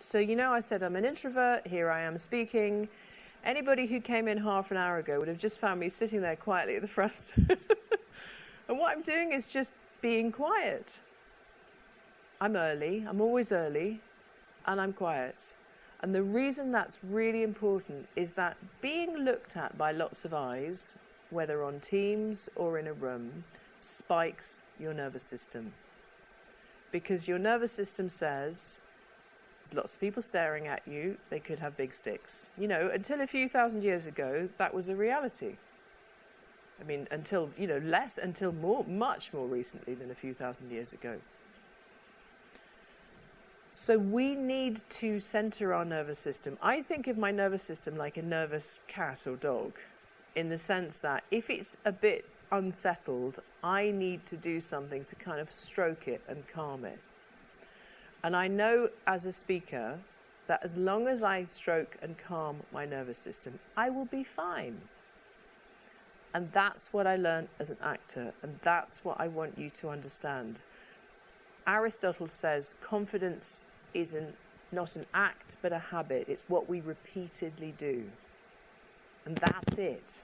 So, I said I'm an introvert. Here I am speaking. Anybody who came in half an hour ago would have just found me sitting there quietly at the front. And what I'm doing is just being quiet. I'm early. I'm always early. And I'm quiet. And the reason that's really important is that being looked at by lots of eyes, whether on Teams or in a room, spikes your nervous system. Because your nervous system says, there's lots of people staring at you, they could have big sticks. Until a few thousand years ago, that was a reality. I mean, until much more recently than a few thousand years ago. So we need to center our nervous system. I think of my nervous system like a nervous cat or dog, in the sense that if it's a bit unsettled, I need to do something to kind of stroke it and calm it. And I know as a speaker that as long as I stroke and calm my nervous system, I will be fine. And that's what I learned as an actor, and that's what I want you to understand. Aristotle says confidence is not an act, but a habit. It's what we repeatedly do. And that's it.